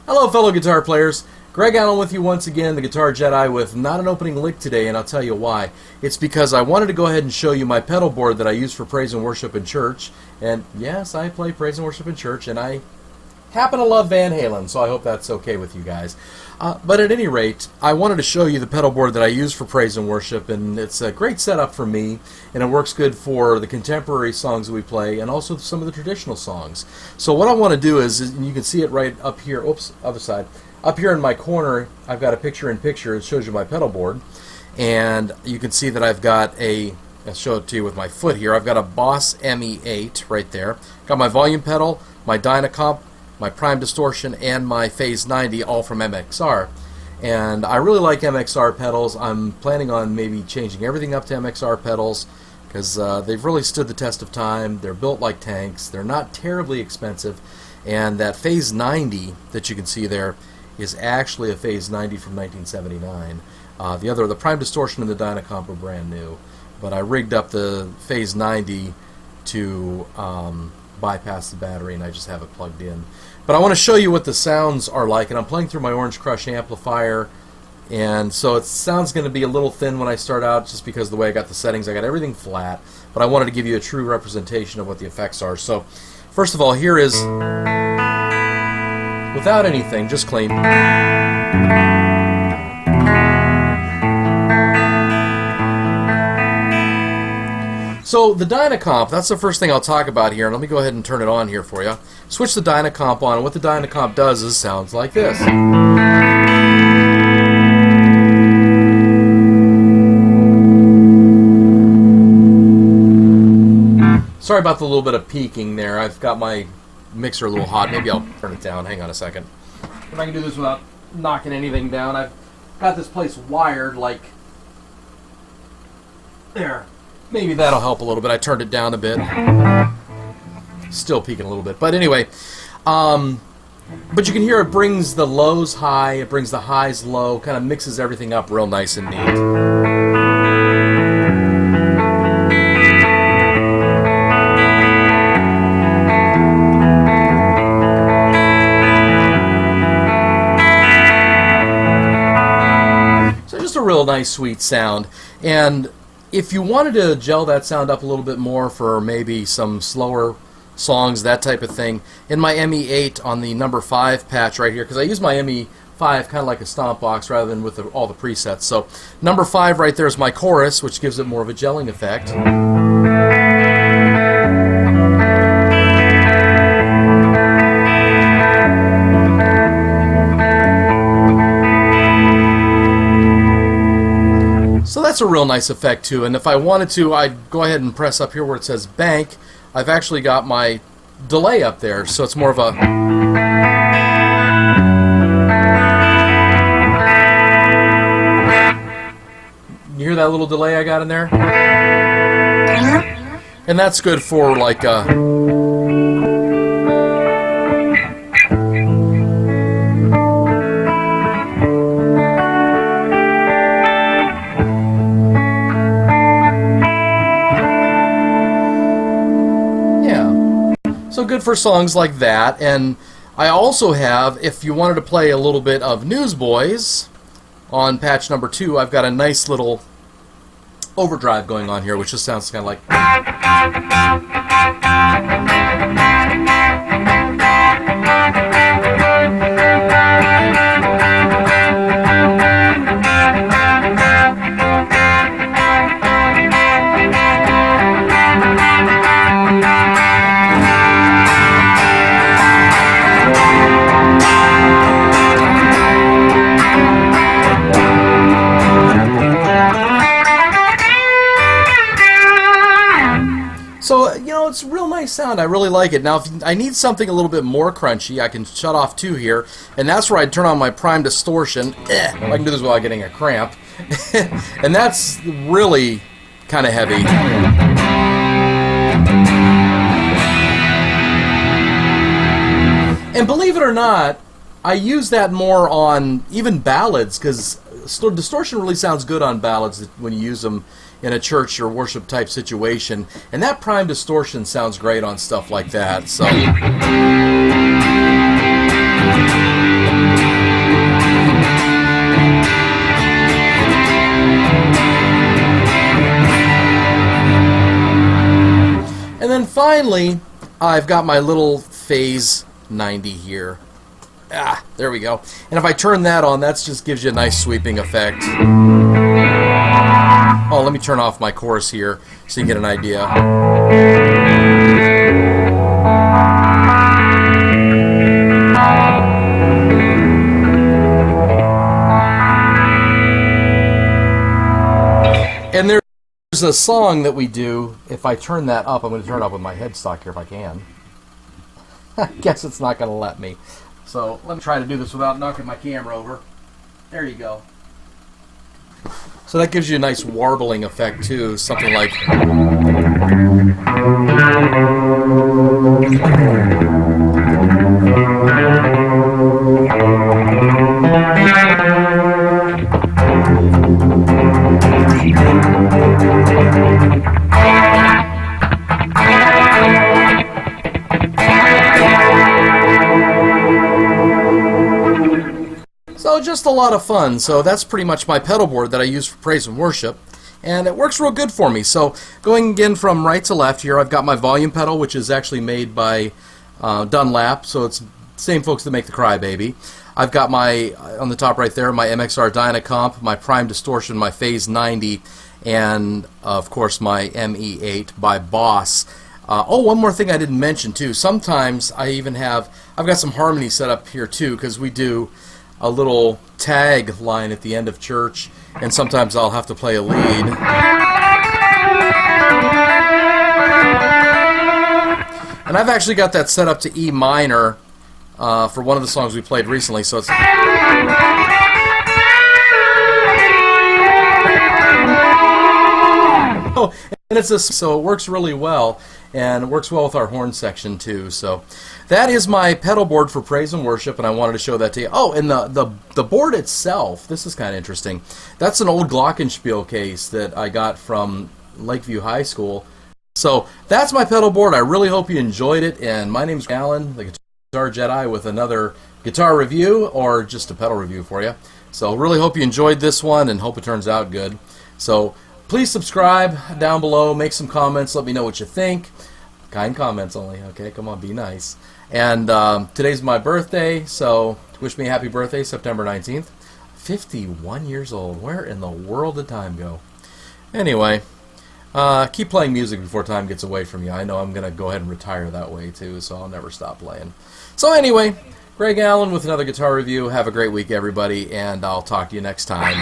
Hello, fellow guitar players. Greg Allen with you once again, the Guitar Jedi, with not an opening lick today, and I'll tell you why. It's because I wanted to go ahead and show you my pedal board that I use for praise and worship in church. And yes, I play praise and worship in church, and I happen to love Van Halen, so I hope that's okay with you guys. But at any rate, I wanted to show you the pedal board that I use for praise and worship, and it's a great setup for me, and it works good for the contemporary songs that we play, and also some of the traditional songs. So what I want to do is, and you can see it right up here, oops, other side, up here in my corner, I've got a picture-in-picture. It shows you my pedal board, and you can see that I've got a, I'll show it to you with my foot here, I've got a Boss ME8 right there. Got my volume pedal, my Dynacomp, my prime distortion, and my phase 90, all from MXR. And I really like MXR pedals. I'm planning on maybe changing everything up to MXR pedals because they've really stood the test of time. They're built like tanks. They're not terribly expensive. And that phase 90 that you can see there is actually a phase 90 from 1979. The prime distortion and the Dynacomp are brand new. But I rigged up the phase 90 to bypass the battery, and I just have it plugged in. But I want to show you what the sounds are like, and I'm playing through my Orange Crush amplifier, and so it sounds going to be a little thin when I start out just because of the way I got the settings. I got everything flat, but I wanted to give you a true representation of what the effects are. So first of all, here is without anything, just clean. So the Dynacomp, that's the first thing I'll talk about here, and let me go ahead and turn it on here for you. Switch the Dynacomp on, and what the Dynacomp does is sounds like this. Sorry about the little bit of peaking there. I've got my mixer a little hot. Maybe I'll turn it down. Hang on a second. If I can do this without knocking anything down. I've got this place wired like there. Maybe that'll help a little bit. I turned it down a bit. Still peaking a little bit. But anyway, but you can hear it brings the lows high, it brings the highs low, kind of mixes everything up real nice and neat. So just a real nice, sweet sound. And if you wanted to gel that sound up a little bit more for maybe some slower songs, that type of thing, in my ME8 on the number 5 patch right here, because I use my ME5 kind of like a stomp box rather than with all the presets. So number 5 right there is my chorus, which gives it more of a gelling effect. So that's a real nice effect too, and if I wanted to, I'd go ahead and press up here where it says bank. I've actually got my delay up there, so it's more of a... You hear that little delay I got in there? And that's good for like so good for songs like that. And I also have, if you wanted to play a little bit of Newsboys on patch number 2, I've got a nice little overdrive going on here, which just sounds kind of like... So, you know, it's a real nice sound. I really like it. Now, if I need something a little bit more crunchy, I can shut off 2 here, and that's where I turn on my prime distortion. I can do this without getting a cramp. And that's really kind of heavy. And believe it or not, I use that more on even ballads, because distortion really sounds good on ballads when you use them in a church or worship type situation, and that prime distortion sounds great on stuff like that. So finally, I've got my little phase 90 here. There we go. And if I turn that on, that just gives you a nice sweeping effect. Oh, let me turn off my chorus here so you can get an idea. And there's a song that we do. If I turn that up, I'm going to turn it up with my headstock here if I can. I guess it's not going to let me. So let me try to do this without knocking my camera over. There you go. So that gives you a nice warbling effect too. Something like... So just a lot of fun. So that's pretty much my pedal board that I use for praise and worship, and it works real good for me. So going again from right to left here, I've got my volume pedal, which is actually made by Dunlap, so it's the same folks that make the Crybaby. I've got my, on the top right there, my MXR Dynacomp, my Prime Distortion, my Phase 90, and of course my ME8 by Boss. Oh, one more thing I didn't mention too. Sometimes I've got some harmony set up here too, because we do a little tag line at the end of church, and sometimes I'll have to play a lead. And I've actually got that set up to E minor for one of the songs we played recently, so it's... Oh, and so it works really well, and it works well with our horn section too. So that is my pedal board for praise and worship, and I wanted to show that to you. Oh, and the board itself, this is kind of interesting. That's an old Glockenspiel case that I got from Lakeview High School. So that's my pedal board. I really hope you enjoyed it, and my name's Alan, the Guitar Jedi, with another guitar review or just a pedal review for you. So really hope you enjoyed this one, and hope it turns out good. So please subscribe down below, make some comments, let me know what you think. Kind comments only, okay? Come on, be nice. And today's my birthday, so wish me a happy birthday, September 19th. 51 years old. Where in the world did time go? Anyway, keep playing music before time gets away from you. I know I'm going to go ahead and retire that way too, so I'll never stop playing. So anyway, Gregg Allen with another guitar review. Have a great week, everybody, and I'll talk to you next time.